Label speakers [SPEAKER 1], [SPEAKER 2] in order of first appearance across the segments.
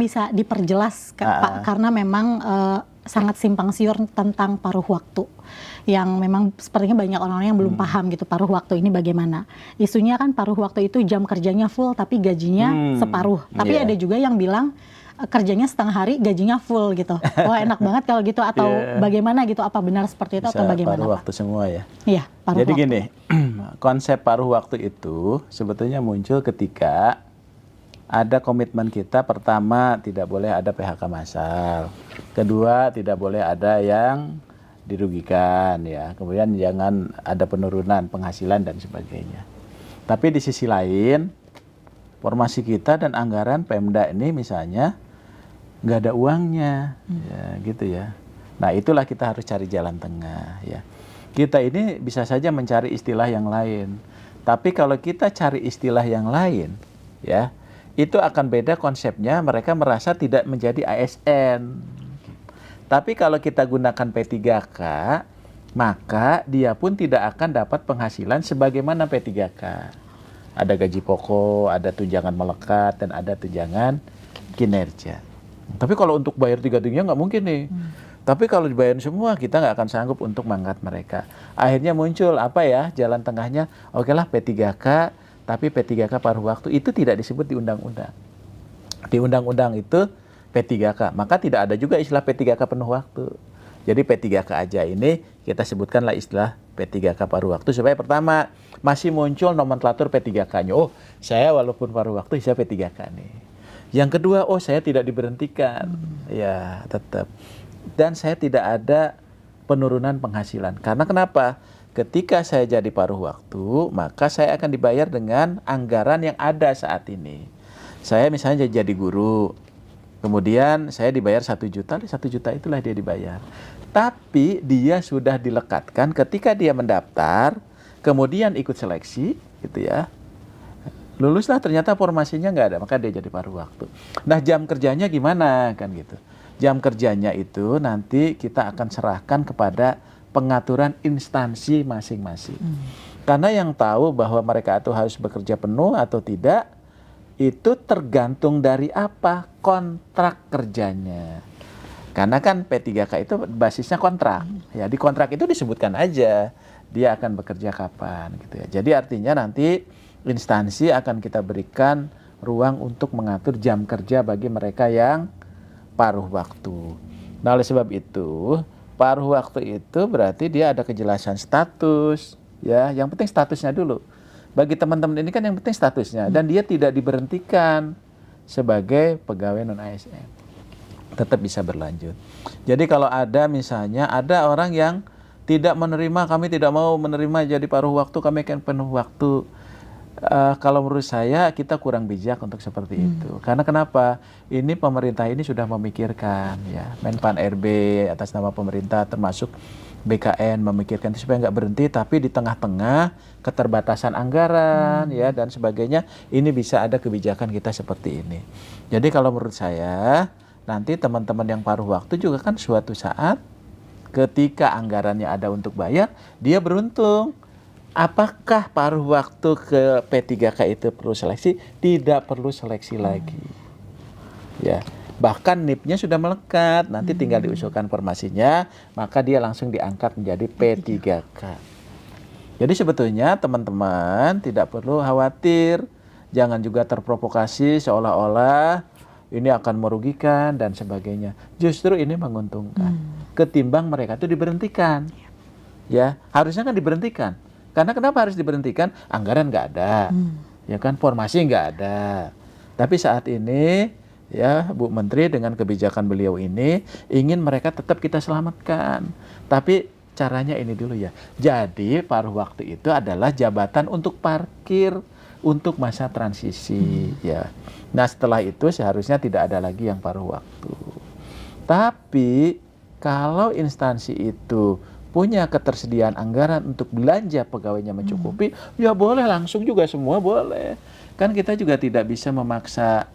[SPEAKER 1] bisa diperjelas Pak, karena memang sangat simpang siur tentang paruh waktu, yang memang sepertinya banyak orang-orang yang belum paham gitu paruh waktu ini bagaimana. Isunya kan paruh waktu itu jam kerjanya full tapi gajinya separuh. Tapi ada juga yang bilang kerjanya setengah hari, gajinya full gitu. Wah enak banget kalau gitu, atau bagaimana gitu? Apa benar seperti itu atau bagaimana
[SPEAKER 2] paruh
[SPEAKER 1] Pak?
[SPEAKER 2] waktu semua ya?
[SPEAKER 1] Iya, paruh
[SPEAKER 2] Jadi
[SPEAKER 1] waktu.
[SPEAKER 2] gini, konsep paruh waktu itu sebetulnya muncul ketika ada komitmen kita. Pertama, tidak boleh ada PHK massal. Kedua, tidak boleh ada yang dirugikan ya. Kemudian jangan ada penurunan penghasilan dan sebagainya. Tapi di sisi lain, formasi kita dan anggaran Pemda ini misalnya nggak ada uangnya, ya gitu ya. Nah itulah kita harus cari jalan tengah ya. Kita ini bisa saja mencari istilah yang lain. Tapi kalau kita cari istilah yang lain, ya itu akan beda konsepnya. Mereka merasa tidak menjadi ASN. Tapi kalau kita gunakan P3K, maka dia pun tidak akan dapat penghasilan sebagaimana P3K. Ada gaji pokok, ada tunjangan melekat, dan ada tunjangan kinerja. Tapi kalau untuk bayar tiga-tiganya nggak mungkin nih. Tapi kalau dibayarin semua, kita nggak akan sanggup untuk mengangkat mereka. Akhirnya muncul apa ya, jalan tengahnya, oke lah P3K, tapi P3K paruh waktu itu tidak disebut di undang-undang. Di undang-undang itu P3K, maka tidak ada juga istilah P3K penuh waktu. Jadi P3K aja ini kita sebutkanlah istilah P3K paruh waktu, supaya pertama masih muncul nomenklatur P3K-nya. Oh, saya walaupun paruh waktu saya P3K nih. Yang kedua, oh saya tidak diberhentikan. Ya, tetap. Dan saya tidak ada penurunan penghasilan. Karena kenapa? Ketika saya jadi paruh waktu, maka saya akan dibayar dengan anggaran yang ada saat ini. Saya misalnya jadi guru, kemudian saya dibayar 1 juta, 1 juta itulah dia dibayar. Tapi dia sudah dilekatkan ketika dia mendaftar, kemudian ikut seleksi, gitu ya. Luluslah ternyata formasinya nggak ada, maka dia jadi paruh waktu. Nah jam kerjanya gimana kan gitu? Jam kerjanya itu nanti kita akan serahkan kepada pengaturan instansi masing-masing. Karena yang tahu bahwa mereka itu harus bekerja penuh atau tidak, itu tergantung dari apa? Kontrak kerjanya. Karena kan P3K itu basisnya kontrak. Ya, di kontrak itu disebutkan aja dia akan bekerja kapan gitu ya. Jadi artinya nanti instansi akan kita berikan ruang untuk mengatur jam kerja bagi mereka yang paruh waktu. Nah, oleh sebab itu, paruh waktu itu berarti dia ada kejelasan status, ya. Yang penting statusnya dulu. Bagi teman-teman ini kan yang penting statusnya, dan dia tidak diberhentikan sebagai pegawai non ASN. Tetap bisa berlanjut. Jadi kalau ada misalnya ada orang yang tidak menerima, kami tidak mau menerima jadi paruh waktu, kami akan penuh waktu. Kalau menurut saya kita kurang bijak untuk seperti itu. Karena kenapa? Ini pemerintah ini sudah memikirkan, ya, Menpan RB atas nama pemerintah termasuk BKN memikirkan itu supaya nggak berhenti, tapi di tengah-tengah keterbatasan anggaran, ya, dan sebagainya, ini bisa ada kebijakan kita seperti ini. Jadi kalau menurut saya nanti teman-teman yang paruh waktu juga kan suatu saat ketika anggarannya ada untuk bayar, dia beruntung. Apakah paruh waktu ke P3K itu perlu seleksi? Tidak perlu seleksi lagi. Ya, bahkan NIP-nya sudah melekat, nanti tinggal diusulkan formasinya, maka dia langsung diangkat menjadi P3K. Jadi sebetulnya teman-teman tidak perlu khawatir, jangan juga terprovokasi seolah-olah ini akan merugikan dan sebagainya. Justru ini menguntungkan. Ketimbang mereka itu diberhentikan. Ya, harusnya kan diberhentikan. Karena kenapa harus diberhentikan? Anggaran nggak ada, ya kan, formasi nggak ada. Tapi saat ini, ya Bu Menteri dengan kebijakan beliau ini ingin mereka tetap kita selamatkan. Tapi caranya ini dulu ya. Jadi paruh waktu itu adalah jabatan untuk parkir untuk masa transisi, ya. Nah setelah itu seharusnya tidak ada lagi yang paruh waktu. Tapi kalau instansi itu punya ketersediaan anggaran untuk belanja pegawainya mencukupi, ya boleh langsung juga semua boleh. Kan kita juga tidak bisa memaksa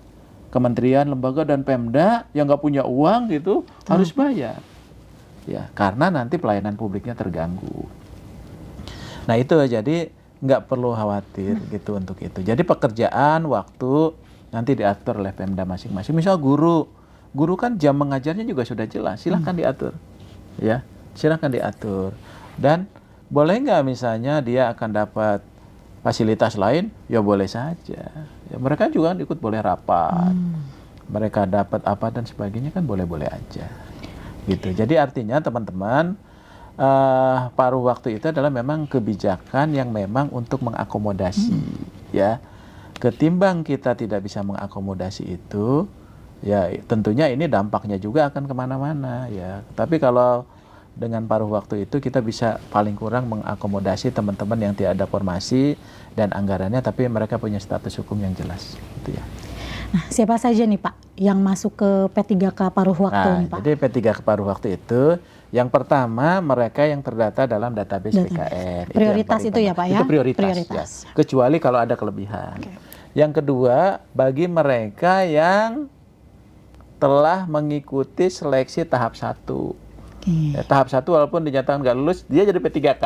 [SPEAKER 2] kementerian, lembaga, dan Pemda yang nggak punya uang gitu harus bayar. Ya, karena nanti pelayanan publiknya terganggu. Nah itu jadi nggak perlu khawatir gitu untuk itu. Jadi pekerjaan, waktu, nanti diatur oleh Pemda masing-masing. Misal guru kan jam mengajarnya juga sudah jelas, silahkan diatur, ya, silahkan diatur. Dan boleh nggak misalnya dia akan dapat fasilitas lain? Ya boleh saja. Ya, mereka juga kan ikut boleh rapat, mereka dapat apa dan sebagainya kan boleh-boleh aja, gitu. Jadi artinya teman-teman, paruh waktu itu adalah memang kebijakan yang memang untuk mengakomodasi, ya. Ketimbang kita tidak bisa mengakomodasi itu, ya tentunya ini dampaknya juga akan kemana-mana, ya. Tapi kalau dengan paruh waktu itu kita bisa paling kurang mengakomodasi teman-teman yang tidak ada formasi dan anggarannya, tapi mereka punya status hukum yang jelas, gitu ya.
[SPEAKER 1] Nah, siapa saja nih Pak yang masuk ke P3K paruh waktu nih Pak?
[SPEAKER 2] Jadi P3K paruh waktu itu, yang pertama mereka yang terdata dalam database BKN.
[SPEAKER 1] Prioritas itu ya Pak ya?
[SPEAKER 2] Itu prioritas. Ya. Kecuali kalau ada kelebihan. Yang kedua, bagi mereka yang telah mengikuti seleksi tahap 1. Ya, tahap 1 walaupun dinyatakan nggak lulus, dia jadi P3K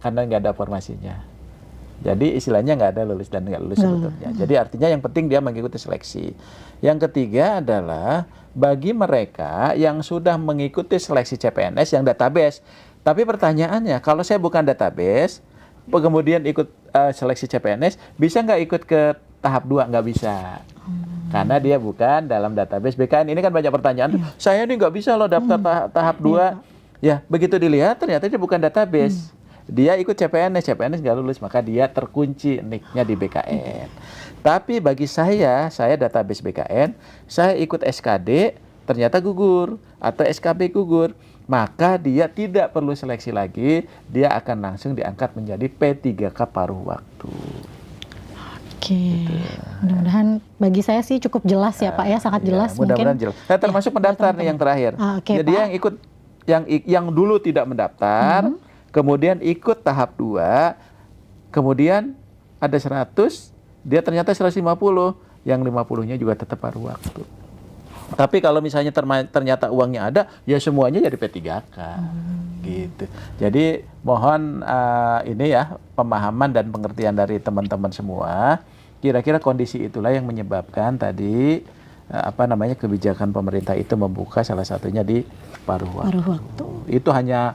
[SPEAKER 2] karena nggak ada formasinya. Jadi istilahnya nggak ada lulus dan nggak lulus sebetulnya. Jadi artinya yang penting dia mengikuti seleksi. Yang ketiga adalah bagi mereka yang sudah mengikuti seleksi CPNS yang database. Tapi pertanyaannya, kalau saya bukan database, kemudian ikut seleksi CPNS, bisa nggak ikut ke tahap 2? Nggak bisa. Karena dia bukan dalam database BKN. Ini kan banyak pertanyaan, saya ini nggak bisa loh daftar tahap 2. Ya, begitu dilihat ternyata dia bukan database. Dia ikut CPNS nggak lulus, maka dia terkunci nicknya di BKN. Tapi bagi saya database BKN, saya ikut SKD, ternyata gugur, atau SKB gugur, maka dia tidak perlu seleksi lagi, dia akan langsung diangkat menjadi P3K paruh waktu.
[SPEAKER 1] Oke, mudah-mudahan bagi saya sih cukup jelas ya Pak ya, sangat jelas.
[SPEAKER 2] Mudah-mudahan jelas. Nah, termasuk pendaftar nih yang terakhir. Jadi yang ikut, yang dulu tidak mendaftar, kemudian ikut tahap 2, kemudian ada 100, dia ternyata 150, yang 50-nya juga tetap paruh waktu. Tapi kalau misalnya ternyata uangnya ada, ya semuanya jadi P3K. Gitu. Jadi mohon ini ya, pemahaman dan pengertian dari teman-teman semua. Kira-kira kondisi itulah yang menyebabkan tadi kebijakan pemerintah itu membuka salah satunya di paruh waktu. Itu hanya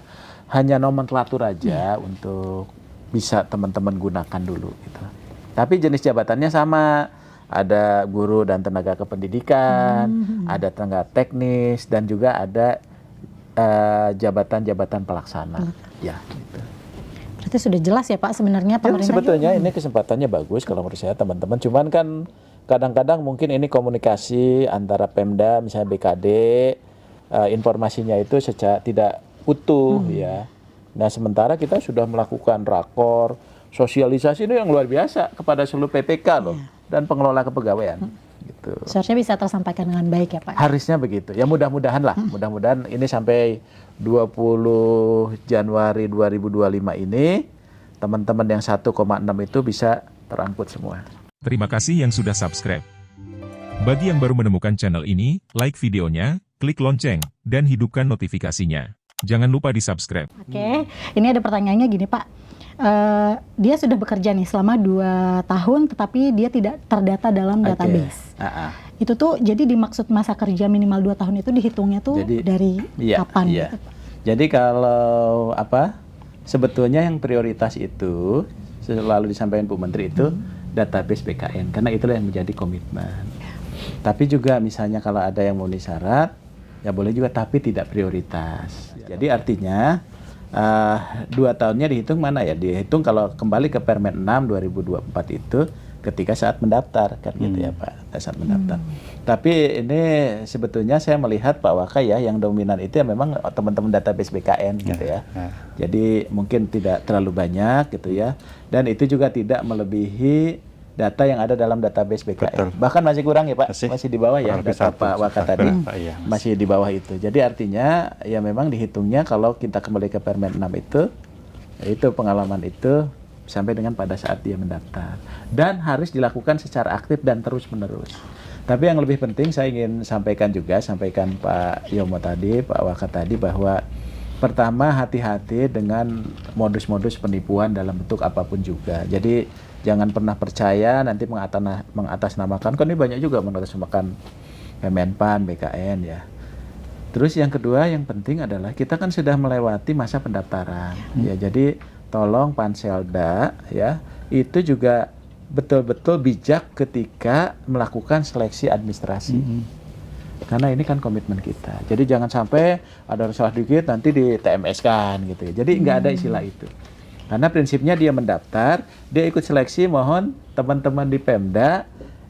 [SPEAKER 2] nomenklatur aja untuk bisa teman-teman gunakan dulu gitu. Tapi jenis jabatannya sama, ada guru dan tenaga kependidikan, ada tenaga teknis, dan juga ada jabatan-jabatan pelaksana. Ya, gitu.
[SPEAKER 1] Berarti sudah jelas ya Pak sebenarnya pemerintah.
[SPEAKER 2] Sebetulnya ini kesempatannya bagus kalau menurut saya teman-teman. Cuman kan kadang-kadang mungkin ini komunikasi antara Pemda, misalnya BKD, informasinya itu secara tidak utuh ya. Nah sementara kita sudah melakukan rakor, sosialisasi ini yang luar biasa kepada seluruh PPK loh dan pengelola kepegawaian. Gitu.
[SPEAKER 1] Seharusnya bisa tersampaikan dengan baik ya Pak.
[SPEAKER 2] Harusnya begitu. Ya mudah-mudahan lah. Mudah-mudahan ini sampai 20 Januari 2025 ini teman-teman yang 1,6 itu bisa terangkut semua.
[SPEAKER 3] Terima kasih yang sudah subscribe. Bagi yang baru menemukan channel ini, like videonya, klik lonceng, dan hidupkan notifikasinya. Jangan lupa di-subscribe.
[SPEAKER 1] Oke, ini ada pertanyaannya gini Pak. Dia sudah bekerja nih selama 2 tahun, tetapi dia tidak terdata dalam database. Itu tuh jadi dimaksud masa kerja minimal 2 tahun itu dihitungnya tuh dari kapan? Gitu, Pak?
[SPEAKER 2] Jadi kalau sebetulnya yang prioritas itu selalu disampaikan Bu Menteri itu database BKN, karena itulah yang menjadi komitmen. Tapi juga misalnya kalau ada yang memenuhi syarat, ya boleh juga, tapi tidak prioritas. Jadi artinya 2 tahunnya dihitung mana ya? Dihitung kalau kembali ke Permen 6 2024 itu ketika saat mendaftar kan gitu ya Pak, saat mendaftar. Tapi ini sebetulnya saya melihat Pak Waka ya, yang dominan itu ya memang teman-teman database BKN gitu ya. Jadi mungkin tidak terlalu banyak gitu ya. Dan itu juga tidak melebihi data yang ada dalam database BKN.
[SPEAKER 4] Betul.
[SPEAKER 2] Bahkan masih kurang ya Pak, masih di bawah ya data Pak Waka tadi. Masih di bawah itu. Jadi artinya ya memang dihitungnya kalau kita kembali ke Permen 6 itu pengalaman itu sampai dengan pada saat dia mendaftar. Dan harus dilakukan secara aktif dan terus-menerus. Tapi yang lebih penting saya ingin sampaikan Pak Yomo tadi, Pak Waka tadi, bahwa pertama hati-hati dengan modus-modus penipuan dalam bentuk apapun juga. Jadi jangan pernah percaya nanti mengatasnamakan, kan ini banyak juga mengatasnamakan Kemenpan, BKN ya. Terus yang kedua yang penting adalah kita kan sudah melewati masa pendaftaran ya, jadi tolong Panselda ya itu juga betul-betul bijak ketika melakukan seleksi administrasi. Karena ini kan komitmen kita. Jadi jangan sampai ada salah dikit nanti di TMS kan gitu ya. Jadi nggak ada istilah itu. Karena prinsipnya dia mendaftar, dia ikut seleksi, mohon teman-teman di Pemda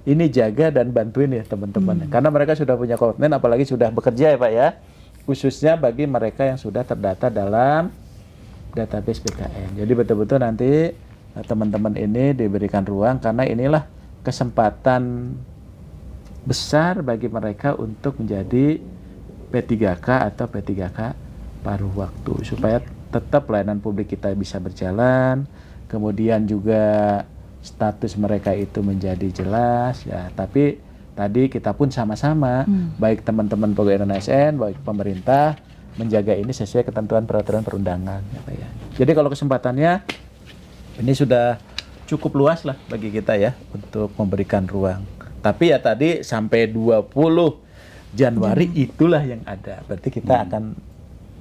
[SPEAKER 2] ini jaga dan bantuin ya teman-teman. Karena mereka sudah punya komitmen, apalagi sudah bekerja ya Pak ya. Khususnya bagi mereka yang sudah terdata dalam database BKN. Jadi betul-betul nanti teman-teman ini diberikan ruang, karena inilah kesempatan besar bagi mereka untuk menjadi P3K atau P3K paruh waktu, supaya tetap pelayanan publik kita bisa berjalan, kemudian juga status mereka itu menjadi jelas ya. Tapi tadi kita pun sama-sama, baik teman-teman pegawai ASN, baik pemerintah, menjaga ini sesuai ketentuan peraturan perundangan ya Pak ya. Jadi kalau kesempatannya ini sudah cukup luas lah bagi kita ya untuk memberikan ruang. Tapi ya tadi sampai 20 Januari itulah yang ada. Berarti kita akan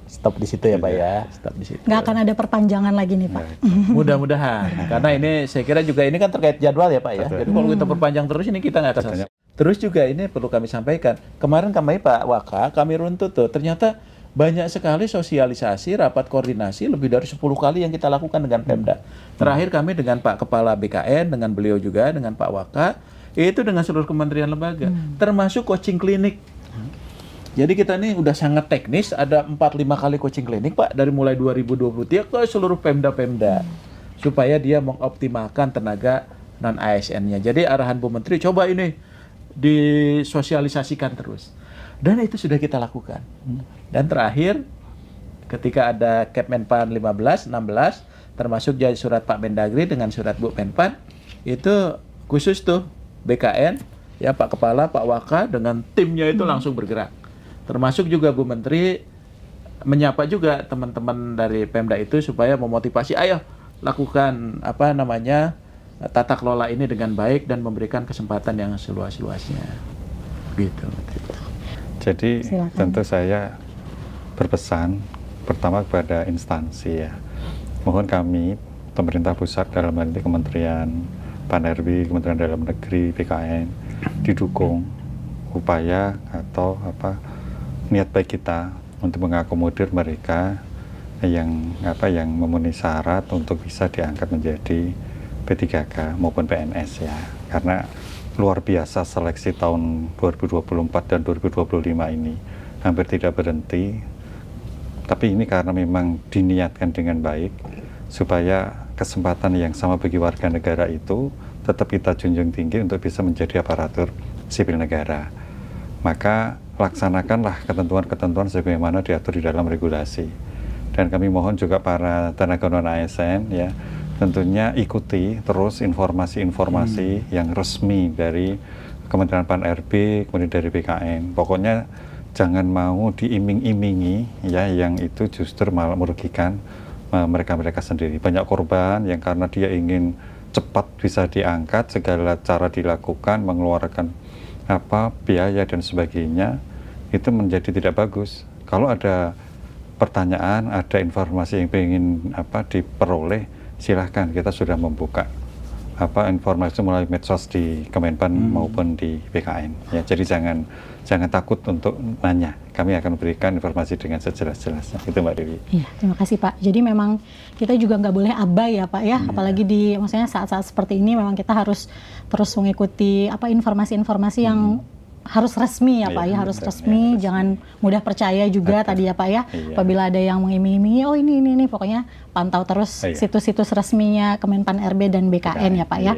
[SPEAKER 2] stop di situ ya Pak ya. Stop di situ.
[SPEAKER 1] Nggak akan ada perpanjangan lagi nih Pak.
[SPEAKER 2] Mudah-mudahan. Karena ini saya kira juga ini kan terkait jadwal ya Pak ya. Jadi kalau kita perpanjang terus ini kita nggak akan selesai. Terus juga ini perlu kami sampaikan. Kemarin kami Pak Waka, kami runtut tuh. Ternyata banyak sekali sosialisasi, rapat koordinasi lebih dari 10 kali yang kita lakukan dengan Pemda. Terakhir kami dengan Pak Kepala BKN, dengan beliau juga, dengan Pak Waka, itu dengan seluruh kementerian lembaga, termasuk coaching klinik. Jadi kita ini udah sangat teknis, ada 4-5 kali coaching klinik Pak, dari mulai 2023 ke seluruh Pemda-Pemda, supaya dia mengoptimalkan tenaga non-ASN-nya. Jadi arahan Bu Menteri, coba ini disosialisasikan terus. Dan itu sudah kita lakukan. Dan terakhir, ketika ada Kemenpan 15, 16, termasuk jadi surat Pak Mendagri dengan surat Bu Menpan, itu khusus tuh BKN, ya Pak Kepala, Pak Waka dengan timnya itu langsung bergerak. Termasuk juga Bu Menteri menyapa juga teman-teman dari Pemda itu supaya memotivasi, ayo lakukan tata kelola ini dengan baik dan memberikan kesempatan yang seluas-luasnya. Gitu.
[SPEAKER 4] Jadi
[SPEAKER 1] Silakan.
[SPEAKER 4] tentu saya berpesan pertama kepada instansi ya. Mohon kami pemerintah pusat dalam hal ini Kementerian Pan-RB, Kementerian Dalam Negeri, BKN didukung upaya atau niat baik kita untuk mengakomodir mereka yang memenuhi syarat untuk bisa diangkat menjadi P3K maupun PNS ya. Karena luar biasa seleksi tahun 2024 dan 2025 ini hampir tidak berhenti. Tapi ini karena memang diniatkan dengan baik supaya kesempatan yang sama bagi warga negara itu tetap kita junjung tinggi untuk bisa menjadi aparatur sipil negara. Maka laksanakanlah ketentuan-ketentuan sebagaimana diatur di dalam regulasi. Dan kami mohon juga para tenaga non-ASN ya, tentunya ikuti terus informasi-informasi yang resmi dari Kementerian Pan-RB, kemudian dari BKN. Pokoknya jangan mau diiming-imingi ya, yang itu justru malah merugikan mereka-mereka sendiri. Banyak korban yang karena dia ingin cepat bisa diangkat, segala cara dilakukan, mengeluarkan biaya dan sebagainya, itu menjadi tidak bagus. Kalau ada pertanyaan, ada informasi yang ingin diperoleh, silahkan, kita sudah membuka informasi melalui medsos di Kemenpan maupun di BKN ya. Jadi jangan takut untuk nanya, kami akan berikan informasi dengan sejelas-jelasnya. Itu Mbak Dewi.
[SPEAKER 1] Iya, terima kasih Pak. Jadi memang kita juga nggak boleh abai ya Pak ya, apalagi maksudnya saat-saat seperti ini memang kita harus terus mengikuti informasi-informasi yang harus resmi ya Pak ya, harus resmi, jangan mudah percaya juga tadi ya Pak ya. Apabila ada yang mengiming-imingi, oh ini pokoknya pantau terus situs-situs resminya Kemenpan RB dan BKN ya Pak ya.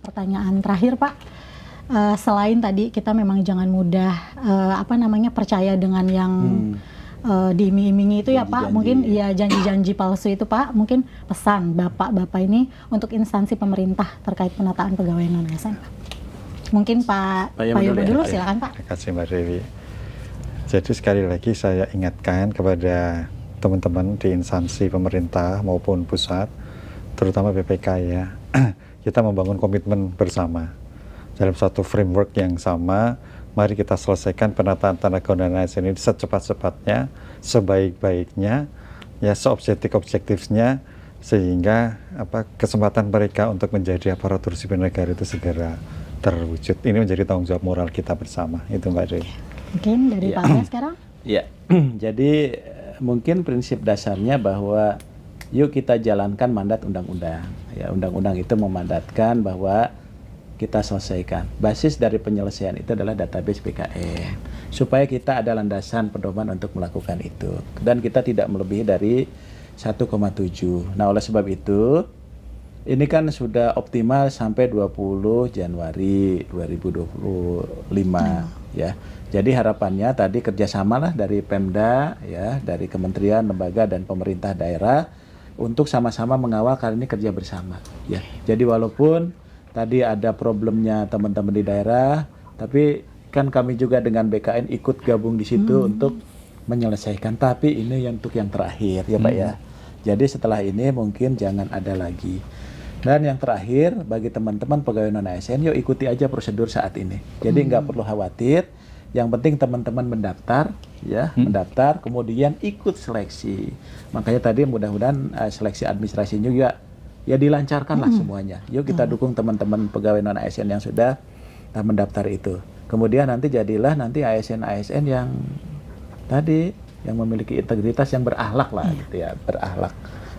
[SPEAKER 1] Pertanyaan terakhir Pak, selain tadi kita memang jangan mudah percaya dengan yang diiming-imingi itu ya Pak, mungkin ya janji-janji palsu itu Pak, mungkin pesan Bapak ini untuk instansi pemerintah terkait penataan pegawai non-ASN. Mungkin Pak Yobo dulu, silakan Pak.
[SPEAKER 4] Terima kasih Mbak Dewi. Jadi sekali lagi saya ingatkan kepada teman-teman di instansi pemerintah maupun pusat, terutama BPK ya, kita membangun komitmen bersama dalam satu framework yang sama. Mari kita selesaikan penataan tata kelola ASN ini secepat-cepatnya, sebaik-baiknya, ya seobjektif-objektifnya, sehingga kesempatan mereka untuk menjadi aparatur sipil negara itu segera terwujud. Ini menjadi tanggung jawab moral kita bersama. Itu Mbak Dwi.
[SPEAKER 1] Mungkin dari Pak Arya sekarang?
[SPEAKER 2] Ya, jadi mungkin prinsip dasarnya bahwa yuk kita jalankan mandat undang-undang. Ya, undang-undang itu memandatkan bahwa kita selesaikan. Basis dari penyelesaian itu adalah database BKN. Supaya kita ada landasan pedoman untuk melakukan itu. Dan kita tidak melebihi dari 1,7. Nah, oleh sebab itu, ini kan sudah optimal sampai 20 Januari 2025 ya. Jadi harapannya tadi kerjasamalah dari Pemda ya, dari kementerian, lembaga dan pemerintah daerah untuk sama-sama mengawal kali ini kerja bersama ya. Jadi walaupun tadi ada problemnya teman-teman di daerah, tapi kan kami juga dengan BKN ikut gabung di situ untuk menyelesaikan. Tapi ini untuk yang terakhir ya Pak ya. Jadi setelah ini mungkin jangan ada lagi. Dan yang terakhir bagi teman-teman pegawai non ASN, yuk ikuti aja prosedur saat ini. Jadi nggak perlu khawatir. Yang penting teman-teman mendaftar, ya, mendaftar, kemudian ikut seleksi. Makanya tadi mudah-mudahan seleksi administrasi juga ya dilancarkan lah semuanya. Yuk kita dukung teman-teman pegawai non ASN yang sudah mendaftar itu. Kemudian nanti jadilah nanti ASN-ASN yang tadi yang memiliki integritas, yang berakhlak lah, gitu ya, berakhlak.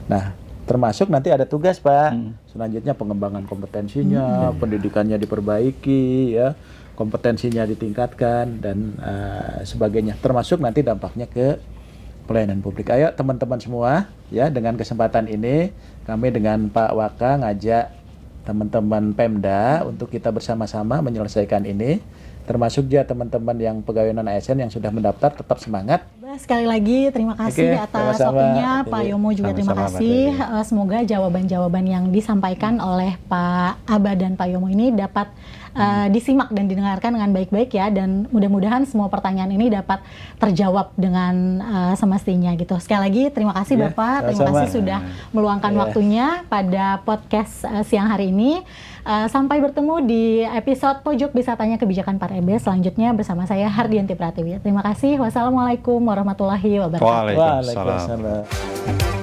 [SPEAKER 2] Nah, termasuk nanti ada tugas Pak. Selanjutnya pengembangan kompetensinya, pendidikannya diperbaiki, ya, kompetensinya ditingkatkan dan sebagainya. Termasuk nanti dampaknya ke pelayanan publik. Ayo teman-teman semua, ya, dengan kesempatan ini kami dengan Pak Waka ngajak teman-teman Pemda untuk kita bersama-sama menyelesaikan ini. Termasuk juga teman-teman yang pegawai non ASN yang sudah mendaftar, tetap semangat.
[SPEAKER 1] Sekali lagi terima kasih atas waktunya Pak Yomo, juga terima kasih. Semoga jawaban-jawaban yang disampaikan oleh Pak Aba dan Pak Yomo ini dapat disimak dan didengarkan dengan baik-baik ya, dan mudah-mudahan semua pertanyaan ini dapat terjawab dengan semestinya gitu. Sekali lagi terima kasih Bapak, terima kasih sudah meluangkan waktunya pada podcast siang hari ini. Sampai bertemu di episode Pojok Bisa Tanya Kebijakan Pak RB selanjutnya bersama saya Hardianti Pratiwi. Terima kasih. Wassalamualaikum warahmatullahi wabarakatuh.
[SPEAKER 4] Waalaikumsalam.